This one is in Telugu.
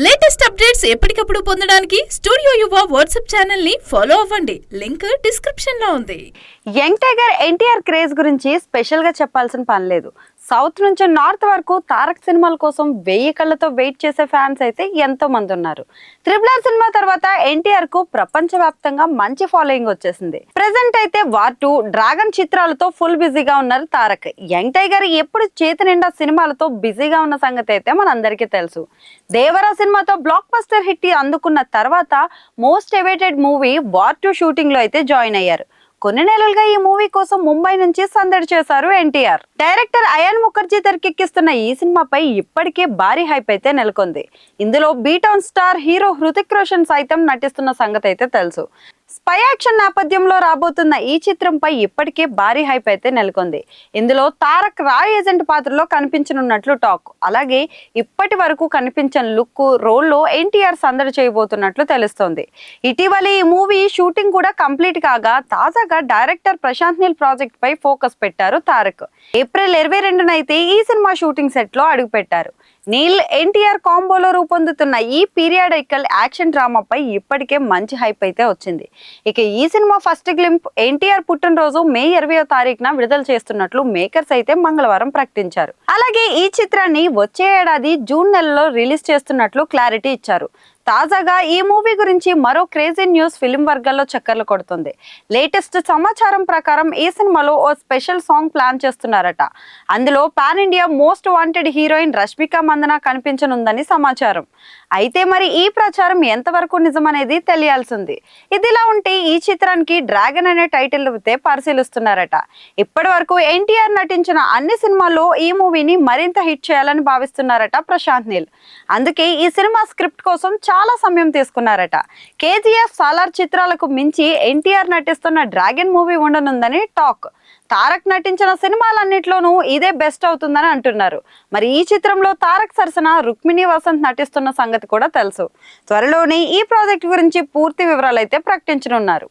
లేటెస్ట్ అప్డేట్స్ ఎప్పటికప్పుడు పొందడానికి స్టూడియో యువ వాట్సాప్ ఛానల్ ని ఫాలో అవ్వండి. లింక్ డిస్క్రిప్షన్ లో ఉంది. యంగ్ టైగర్ ఎన్టీఆర్ క్రేజ్ గురించి స్పెషల్ గా చెప్పాల్సిన పని లేదు. సౌత్ నుంచి నార్త్ వరకు తారక్ సినిమాల కోసం 1000 కళ్ళతో వెయిట్ చేసే ఫ్యాన్స్ అయితే ఎంతో మంది ఉన్నారు. RRR సినిమా తర్వాత ఎన్టీఆర్ కు ప్రపంచవ్యాప్తంగా మంచి ఫాలోయింగ్ వచ్చేసింది. ప్రెసెంట్ అయితే వార్ 2, డ్రాగన్ చిత్రాలతో ఫుల్ బిజీగా ఉన్నారు తారక్. యంగ్ టైగర్ ఎప్పుడు చేతి నిండా సినిమాలతో బిజీగా ఉన్న సంగతి అయితే మనందరికీ తెలుసు. దేవరా సినిమాతో బ్లాక్ బస్టర్ హిట్ అందుకున్న తర్వాత most awaited movie war 2 shooting లో అయితే జాయిన్ అయ్యారు. కొన్ని నెలలుగా ఈ మూవీ కోసం ముంబై నుంచి సందడి చేశారు ఎన్టీఆర్. డైరెక్టర్ అయాన్ ముఖర్జీ తెరకెక్కిస్తున్న ఈ సినిమాపై ఇప్పటికే భారీ హైప్ అయితే నెలకొంది. ఇందులో B-Town star hero Hrithik Roshan సైతం నటిస్తున్న సంగతి అయితే తెలుసు. స్పై యాక్షన్ నేపథ్యంలో రాబోతున్న ఈ చిత్రంపై ఇప్పటికే భారీ హైప్ అయితే నెలకొంది. ఇందులో తారక్ రాయ్ ఏజెంట్ పాత్రలో కనిపించనున్నట్లు టాక్. అలాగే ఇప్పటి వరకు కనిపించని లుక్ రోల్లో ఎన్టీఆర్ సందడి చేయబోతున్నట్లు తెలుస్తోంది. ఇటీవల ఈ మూవీ షూటింగ్ కూడా కంప్లీట్ కాగా తాజాగా డైరెక్టర్ ప్రశాంత్ నీల్ ప్రాజెక్ట్ పై ఫోకస్ పెట్టారు తారక్. ఏప్రిల్ 22న అయితే ఈ సినిమా షూటింగ్ సెట్ లో అడుగుపెట్టారు. నీల్ ఎన్టీఆర్ కాంబోలో రూపొందుతున్న ఈ పీరియాడికల్ యాక్షన్ డ్రామాపై ఇప్పటికే మంచి హైప్ అయితే వచ్చింది. ఇక ఈ సినిమా ఫస్ట్ గ్లింప్ ఎన్టీఆర్ పుట్టినరోజు మే 20వ తారీఖున విడుదల చేస్తున్నట్లు మేకర్స్ అయితే మంగళవారం ప్రకటించారు. అలాగే ఈ చిత్రాన్ని వచ్చే ఏడాది జూన్ నెలలో రిలీజ్ చేస్తున్నట్లు క్లారిటీ ఇచ్చారు. తాజాగా ఈ మూవీ గురించి మరో క్రేజీ న్యూస్ ఫిలిం వర్గాల్లో చక్కర్లు కొడుతుంది. లేటెస్ట్ సమాచారం ప్రకారం ఈ సినిమాలో ఓ స్పెషల్ సాంగ్ ప్లాన్ చేస్తున్నారట. అందులో pan India most wanted heroine Rashmika Mandanna కనిపించనుందని సమాచారం. అయితే మరి ఈ ప్రచారం ఎంతవరకు నిజమనేది తెలియాల్సింది. ఇదిలా ఉంటే ఈ చిత్రానికి డ్రాగన్ అనే టైటిల్ అయితే పరిశీలిస్తున్నారట. ఇప్పటి వరకు ఎన్టీఆర్ నటించిన అన్ని సినిమాల్లో ఈ మూవీని మరింత హిట్ చేయాలని భావిస్తున్నారట ప్రశాంత్ నీల్. అందుకే ఈ సినిమా స్క్రిప్ట్ కోసం చాలా సమయం తీసుకున్నారట. KGF, సాలార్ చిత్రాలకు మించి ఎన్టీఆర్ నటిస్తున్న డ్రాగన్ మూవీ ఉండనుందని టాక్. తారక్ నటించిన సినిమాలన్నిట్లోనూ ఇదే బెస్ట్ అవుతుందని అంటున్నారు. మరి ఈ చిత్రంలో తారక్ సరసన రుక్మిణి వసంత్ నటిస్తున్న సంగతి కూడా తెలుసు. త్వరలోనే ఈ ప్రాజెక్ట్ గురించి పూర్తి వివరాలు అయితే ప్రకటించనున్నారు.